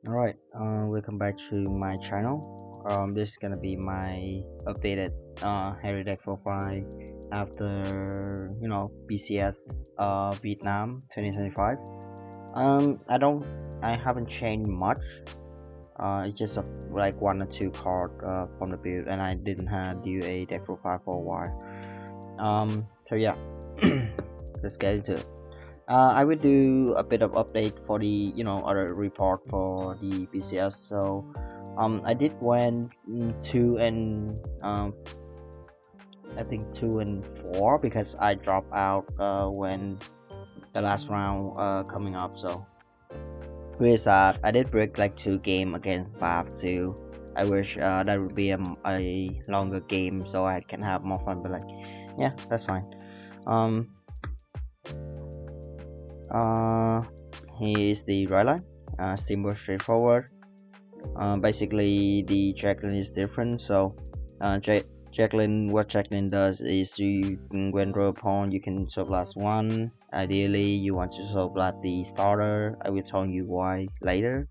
Alright, welcome back to my channel. This is gonna be my updated Harry deck profile after BCS Vietnam 2025. I haven't changed much. It's just like one or two card from the build, and I didn't have do a deck profile for a while. So yeah, let's get into it. I will do a bit of update for the other report for the BCS. So I did went 2 and I think 2 and 4 because I dropped out when the last round coming up. So really sad. I did break like 2 game against Bath too. I wish that would be a longer game so I can have more fun. But like, yeah, that's fine. Um, uh, Here is the right line. Simple, straightforward. Basically, the Jacqueline is different. So, Jacqueline, what Jacqueline does is when draw upon, you can soul blast one. Ideally, you want to soul blast the starter. I will tell you why later.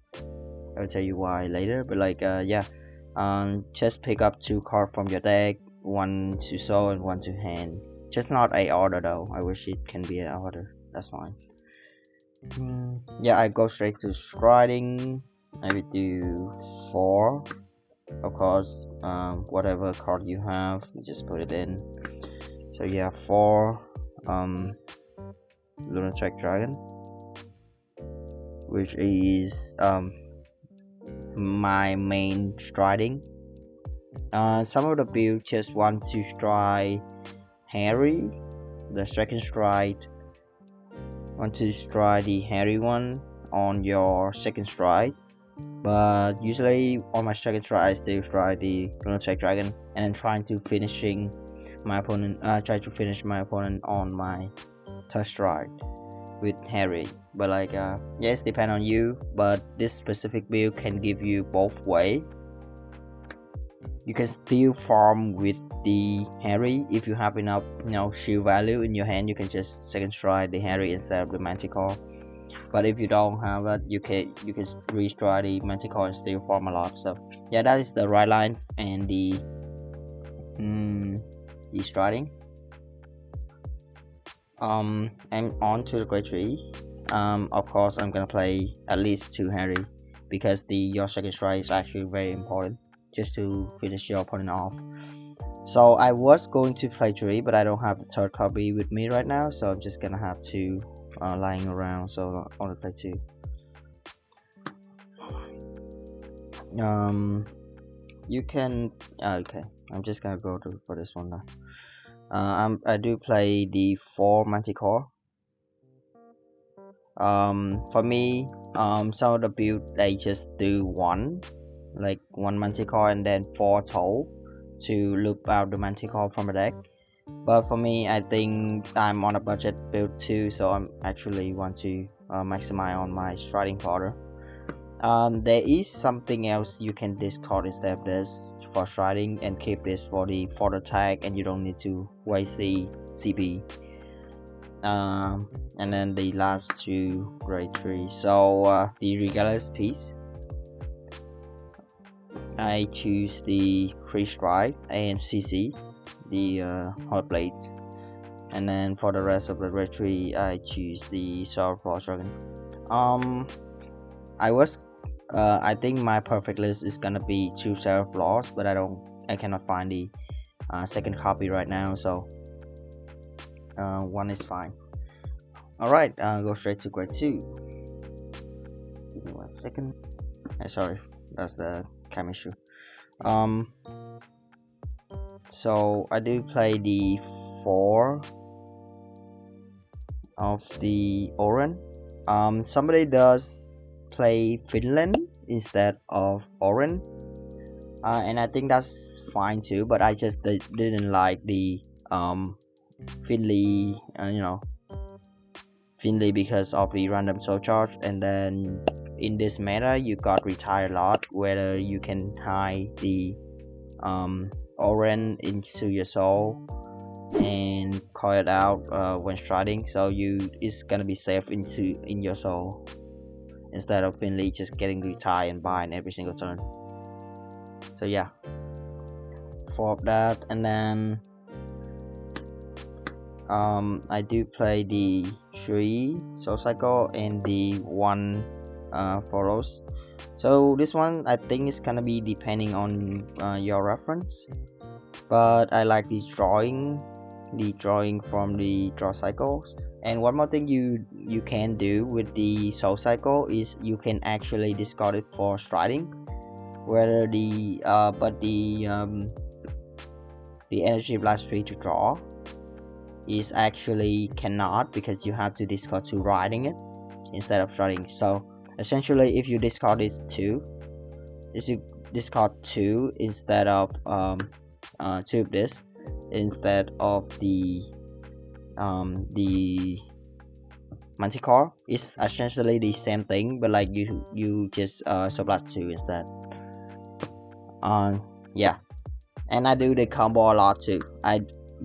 But like, yeah. Just pick up 2 cards from your deck, one to soul and one to hand. Just not a order though. I wish it can be an order. That's fine. Yeah, I go straight to striding. I will do 4. Of course, whatever card you have, you just put it in. So yeah, 4 Lunatic Dragon, which is my main striding. Some of the build just want to stride Harry, the second stride. Want to stride the Harry one on your second stride, but usually on my second stride I still stride the Lunatic Dragon and then trying to finishing my opponent. Try to finish my opponent on my third stride with Harry. But like, yes, depend on you. But this specific build can give you both way. You can still farm with the Harry if you have enough shield value in your hand. You can just second strike the Harry instead of the Manticore. But if you don't have that, you can retry the Manticore and still farm a lot. So yeah, that is the right line and the striding. I'm on to the grade 3. Of course I'm gonna play at least 2 Harry because your second strike is actually very important just to finish your opponent off. So I was going to play 3, but I don't have the third copy with me right now, so I'm just gonna have 2 lying around, so I only play 2. You can okay, I'm just gonna go for this one now. I do play the 4 Manticore. For me, some of the build they just do one Manticore and then 4 toll to loop out the Manticore from the deck. But for me, I think I'm on a budget build too, so I'm actually want to maximize on my striding fodder. There is something else you can discard instead of this for striding and keep this for the fodder tag, and you don't need to waste the CP. And then the last 2 grade 3. So the regardless piece, I choose the free strike and CC, the hot blades, and then for the rest of the grade 3 I choose the Soul Dragon. I think my perfect list is gonna be 2 Seraph Laws, but I cannot find the second copy right now, so 1 is fine. Alright, go straight to grade 2. Give me 1 second. Sorry, that's the camera issue. So I do play the 4 of the Oran. Somebody does play Finland instead of Oran, and I think that's fine too, but I just didn't like the Finley, Finley because of the random soul charge, and then in this meta you got retire a lot, whether you can hide the Oran into your soul and call it out when striding, so it's gonna be safe in your soul. instead of Finley just getting retired and bind every single turn. So yeah, 4 of that, and then I do play the 3 Soul Cycle and the 1 Phoros. So this one I think is gonna be depending on your reference, but I like the drawing from the draw cycles. And one more thing you can do with the Soul Cycle is you can actually discard it for striding, whether the energy blast 3 to draw is actually cannot, because you have to discard 2 riding it instead of striding. So essentially, if you discard it 2, is you discard 2 instead of 2 of this, instead of the Manticore, is essentially the same thing, but like you just Soul Blast 2 instead. Yeah, and I do the combo a lot too. I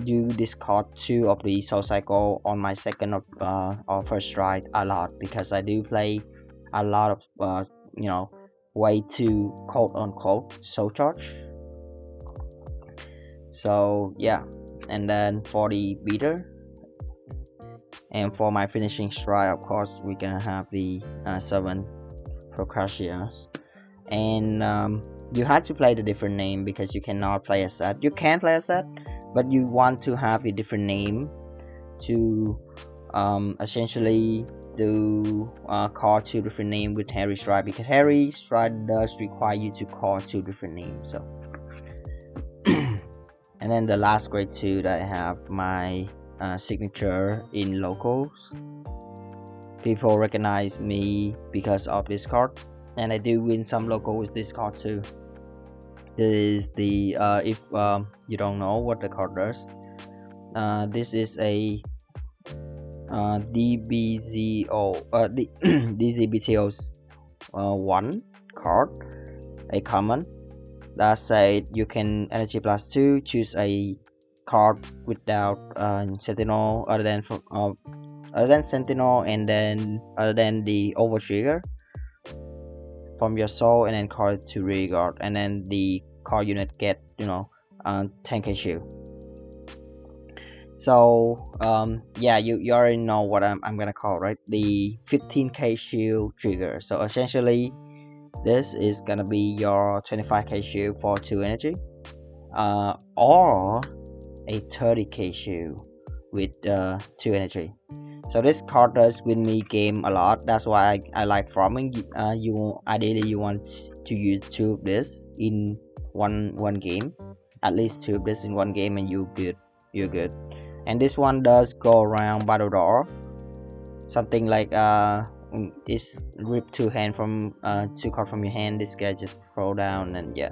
do discard 2 of the Soul Cycle on my second or first stride a lot, because I do play a lot of way too quote unquote soul charge. So yeah, and then for the beater and for my finishing stride, of course we gonna have the 7 Procratias. And you have to play the different name, because you cannot play a set. You can play a set, but you want to have a different name to essentially do call 2 different names with Harri stride, because Harri stride does require you to call 2 different names. So and then the last grade 2 that I have my signature in locals. People recognize me because of this card, and I do win some local with this card too. This is the if you don't know what the card does, this is a DZBTO 1 card, a common that said you can energy plus 2, choose a card without Sentinel other than Sentinel, and then other than the over trigger from your soul, and then call it to rear guard, and then the card unit get 10k shield. So yeah, you already know what I'm gonna call, right? The 15k shield trigger. So essentially this is gonna be your 25k shield for 2 energy, or a 30k shield with 2 energy. So this card does win me game a lot. That's why I like farming. Ideally you want to use 2 of this in one game, at least 2 of this in one game, and you're good. And this one does go around battle door, something like it's rip 2 hand from 2 card from your hand. This guy just throw down, and yeah,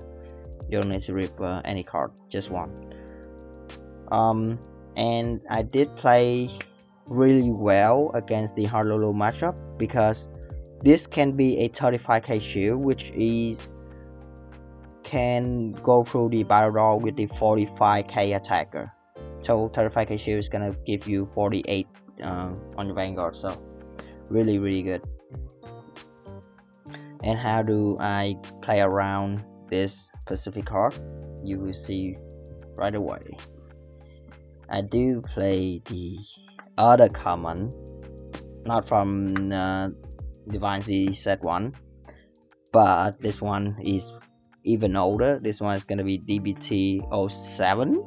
you don't need to rip any card, just 1. And I did play really well against the Honolulu matchup, because this can be a 35k shield, which is can go through the battle door with the 45k attacker. So 35k shield is gonna give you 48 on your Vanguard, so really good. And how do I play around this specific card? You will see right away. I do play the other common, not from Divine Z set 1, but this one is even older. This one is gonna be DBT 07,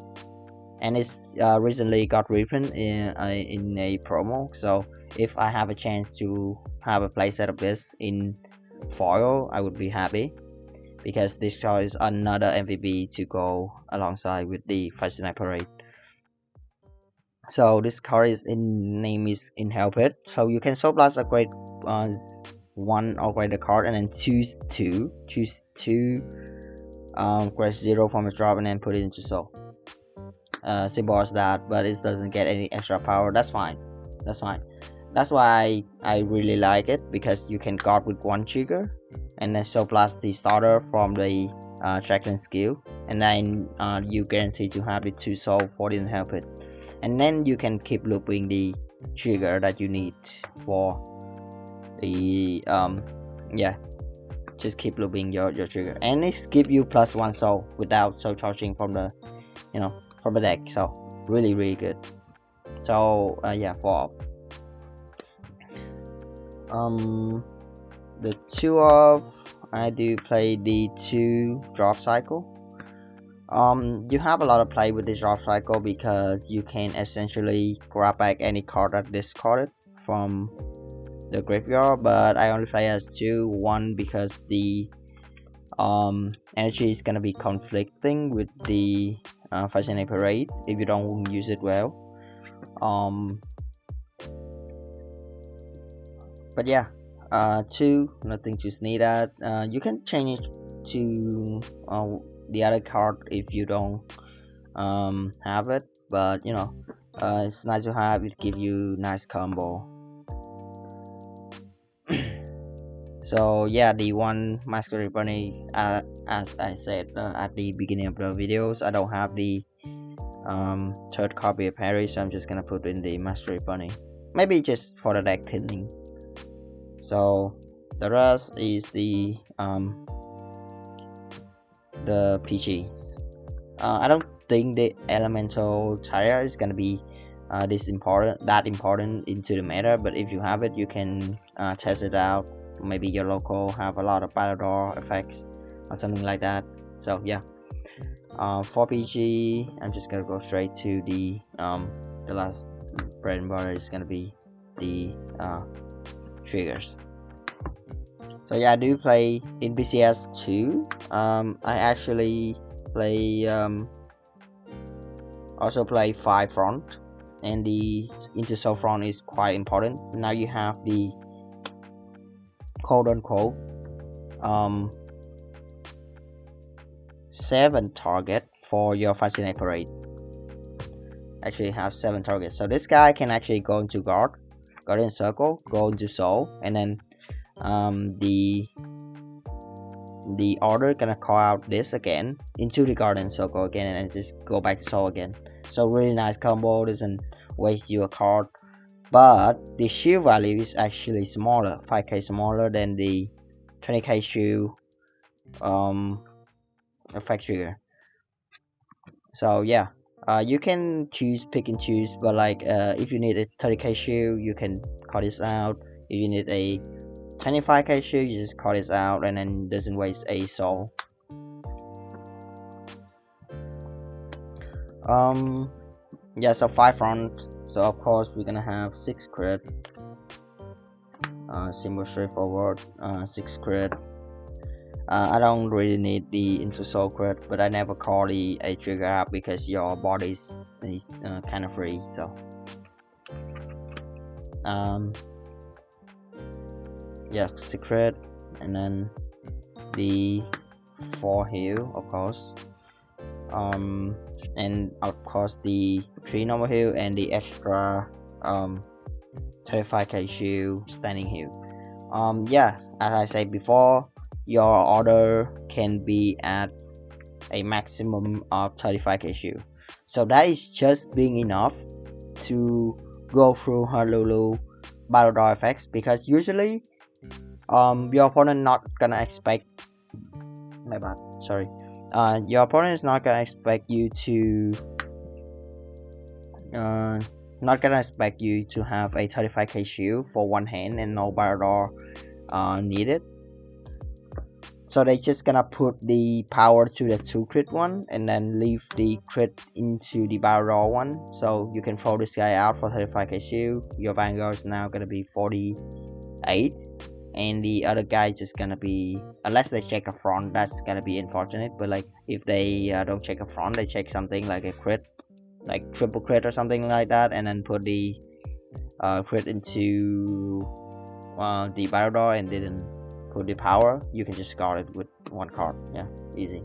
and it's recently got reprint in a promo. So if I have a chance to have a playset of this in foil, I would be happy, because this card is another MVP to go alongside with the Friday Night Parade. So this card is name is Inhelped. So you can Soul Blast upgrade 1 upgrade the card, and then choose 2 grade 0 from a drop, and then put it into soul. Simple as that, but it doesn't get any extra power. That's fine. That's why I really like it, because you can guard with 1 trigger, and then Soul Blast the starter from the Dragon skill, and then you guarantee to have the 2 soul for the Inhelped. And then you can keep looping the trigger that you need for the yeah, just keep looping your trigger, and it give you +1 soul without soul charging from the from the deck. So really good. So yeah, for the 2 of, I do play the 2 drop cycle. You have a lot of play with this drop cycle because you can essentially grab back any card that discarded from the graveyard, but I only play as 2. One, because the energy is gonna be conflicting with the Fascinating Parade if you don't use it well. But yeah, 2, nothing to sneeze at. You can change it to the other card if you don't have it, but it's nice to have. It give you nice combo. So yeah, the one Masquerade Bunny, as I said at the beginning of the videos, I don't have the 3rd copy of Harri, so I'm just gonna put in the Masquerade Bunny, maybe just for the deck thinning. So the rest is the PGs. I don't think the elemental tire is gonna be that important into the meta, but if you have it, you can test it out. Maybe your local have a lot of battle door effects or something like that. So yeah, for PG, I'm just gonna go straight to the last bread and butter is gonna be the triggers. So yeah, I do play in BCS 2. I actually play also play 5 front, and the into soul front is quite important. Now you have the quote unquote 7 target for your Fascinating Parade. Actually have 7 targets, so this guy can actually go into Guardian Circle, go into soul, and then the order gonna call out this again into the Guardian Circle again, and then just go back to soul again. So really nice combo, doesn't waste your card, but the shield value is actually smaller, 5k smaller than the 20k shield effect trigger. So yeah, you can pick and choose, but like if you need a 30k shield, you can call this out. If you need a 25k shield, you just call this out, and then doesn't waste a soul. Yeah, so 5 front, so of course we're gonna have 6 crit. Simple, straightforward. 6 crit. I don't really need the into soul crit, but I never call the a trigger out because your body is kind of free. So yeah, secret, and then the 4 heal, of course, and of course the 3 normal heal and the extra 35k shield standing heal. Yeah, as I said before, your order can be at a maximum of 35k shield, so that is just being enough to go through Honolulu battle door effects, because usually your opponent not gonna expect your opponent is not gonna expect you to have a 35k shield for one hand and no battle door needed. So they just gonna put the power to the 2 crit one and then leave the crit into the battle door one, so you can throw this guy out for 35k shield. Your Vanguard is now gonna be 48, and the other guy just gonna be, unless they check a front, that's gonna be unfortunate, but like if they don't check a front, they check something like a crit, like triple crit or something like that, and then put the crit into the battle door and didn't put the power, you can just guard it with 1 card. Yeah, easy.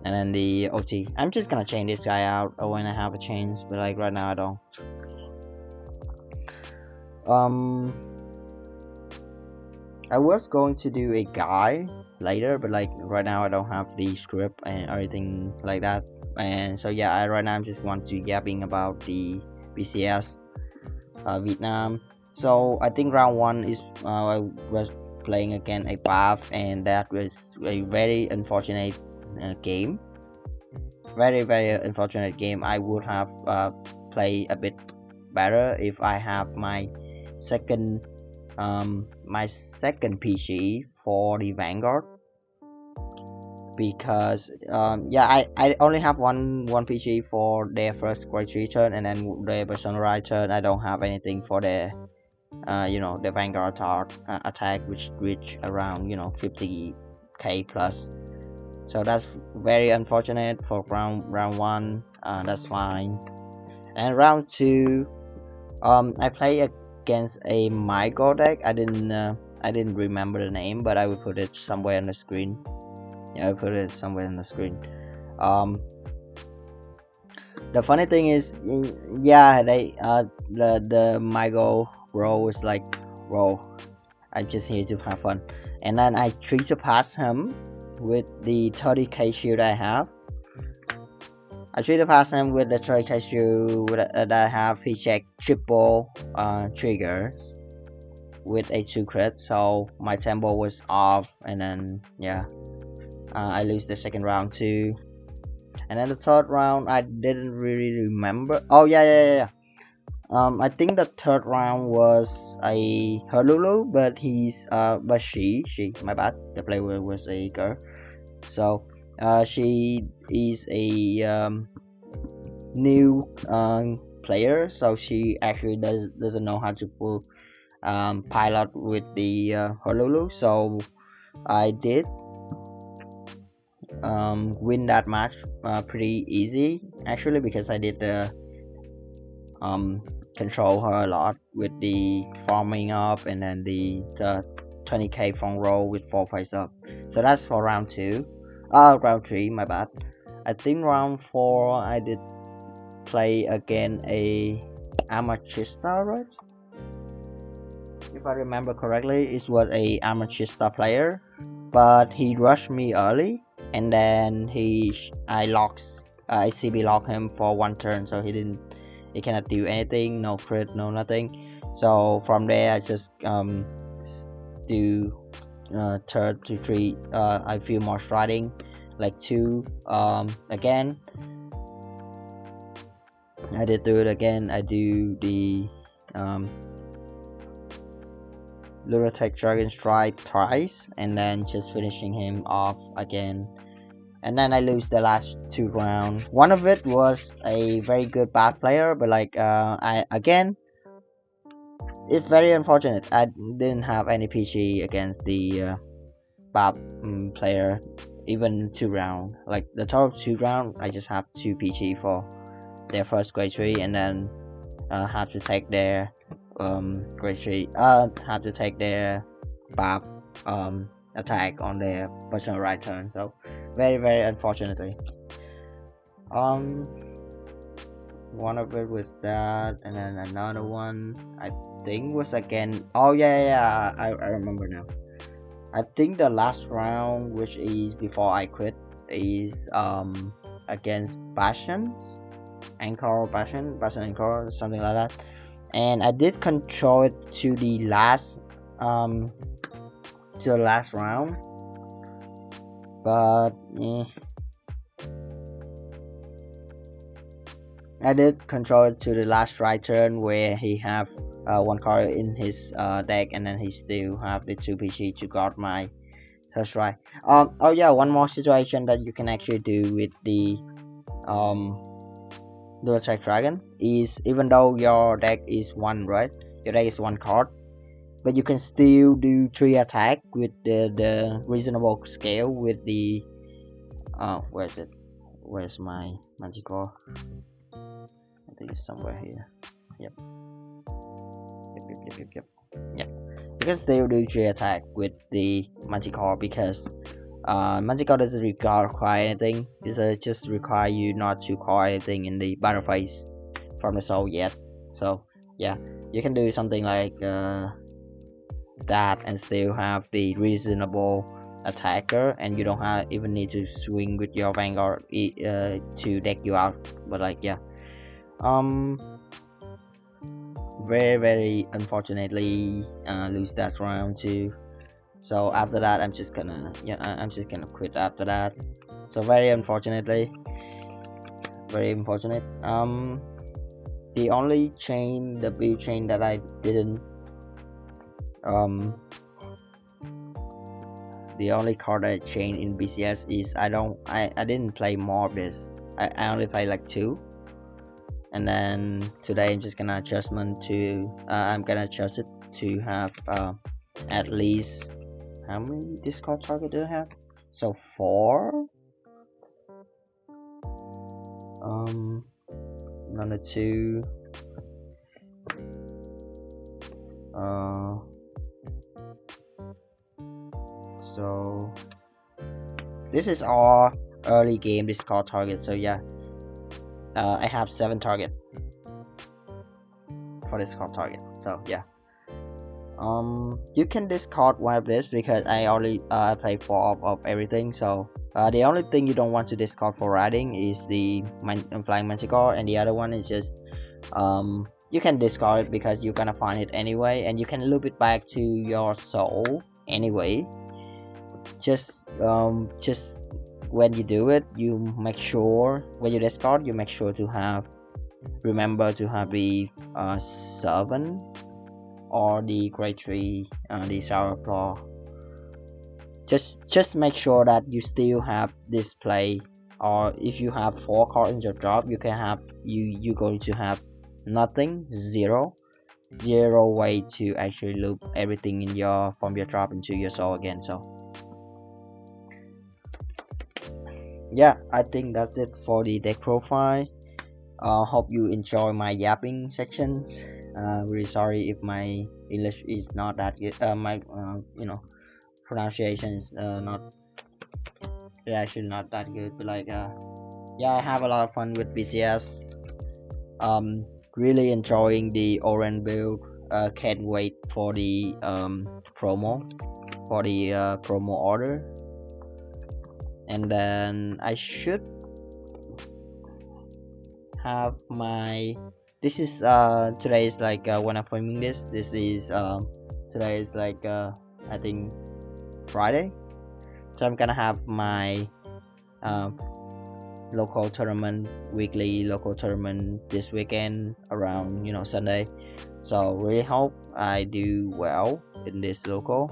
And then the OT, I'm just gonna change this guy out when I have a chance, but like right now I don't. I was going to do a guy later, but like right now I don't have the script and everything like that, and so yeah, right now I'm just want to yapping about the BCS Vietnam. So I think round one is I was playing against a buff, and that was a very unfortunate game. Very unfortunate game. I would have played a bit better if I have second my second PG for the Vanguard, because yeah, I only have one PG for their first grade 3 turn, and then their personalized turn I don't have anything for their you know, the Vanguard attack, which reach around, you know, 50k plus. So that's very unfortunate for round one. That's fine. And round two, I play against a Michael deck. I didn't remember the name, but I will put it somewhere on the screen. Yeah, I put it somewhere on the screen. The funny thing is, yeah, the Michael role was like, bro, I'm just here to have fun. And then I try to pass him with the 30k shield I have. I try to pass him with the 30k shield that I have. He checked triple triggers with a 2 crit, so my tempo was off, and then yeah, I lose the second round too. And then the third round I didn't really remember. Oh yeah. I think the third round was a Hululu, but she, my bad, the player was a girl. So she is a new player, so she actually doesn't know how to pull pilot with the Hululu. So I did win that match pretty easy actually, because I did control her a lot with the farming up, and then the 20k from roll with 4 face up. So that's for round 2. Round 3, my bad. I think round 4 I did play again a Amethysta, right? If I remember correctly, it was a Amethysta player, but he rushed me early, and then I CB locked him for 1 turn, so he cannot do anything, no crit, no nothing. So from there I just do third to 3 I feel more striding, like 2 again. I did do it again. I do the Lunatic Dragon Strike twice, and then just finishing him off again. And then I lose the last 2 rounds. One of it was a very good bad player, but like it's very unfortunate. I didn't have any PG against the bad player, even 2 rounds. Like the total 2 rounds, I just have 2 PG for their first grade 3, and then have to take their grade 3. Have to take their bad attack on their personal right turn. So very unfortunately. One of it was that, and then another one I think was again. Oh yeah, I remember now. I think the last round, which is before I quit, is against Passions, Passion Anchor, something like that. And I did control it to the last round, but I did control it to the last right turn, where he have 1 card in his deck, and then he still have the 2 PG to guard my first right. Oh yeah, one more situation that you can actually do with the Lunatic Dragon is, even though your deck is 1, right? Your deck is 1 card, but you can still do 3 attack with the reasonable scale with the where is it? Where's my Manticore? I think it's somewhere here. Yep. You can still do 3 attack with the Manticore, because Manticore doesn't require anything. It just require you not to call anything in the battle phase from the soul yet. So yeah, you can do something like that and still have the reasonable attacker, and you don't even need to swing with your Vanguard to deck you out. But like yeah, very unfortunately lose that round too. So after that I'm just gonna I'm just gonna quit after that. So very unfortunately, very unfortunate. The only chain, the build chain that I didn't the only card I chain in BCS is I didn't play more of this. I only play like 2, and then today I'm just gonna adjustment to I'm gonna adjust it to have at least, how many discard target do I have? So 4. Another 2. So this is all early game discard target. So yeah, I have 7 target for discard target. So yeah, you can discard one of this because I only play 4 of everything. So the only thing you don't want to discard for riding is the flying manticore, and the other one is just you can discard it because you're gonna find it anyway, and you can loop it back to your soul anyway. Just when you do it, you make sure when you discard, you make sure to remember to have the 7 or the grade 3, the sour claw. Just make sure that you still have this play, or if you have 4 cards in your drop, you can have you going to have nothing, zero way to actually loop everything in your from your drop into your soul again. So yeah, I think that's it for the deck profile. Hope you enjoy my yapping sections. Really sorry if my English is not that good. My pronunciation is not actually not that good, but like yeah, I have a lot of fun with BCS. Really enjoying the orange build. Can't wait for the promo order, and then I should have my, this is today is like when I'm filming this is today is like I think Friday, so I'm gonna have my local tournament, weekly local tournament this weekend around Sunday. So really hope I do well in this local.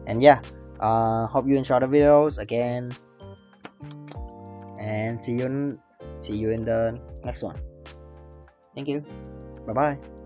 And yeah, hope you enjoy the videos again, and see you in the next one. Thank you. Bye bye.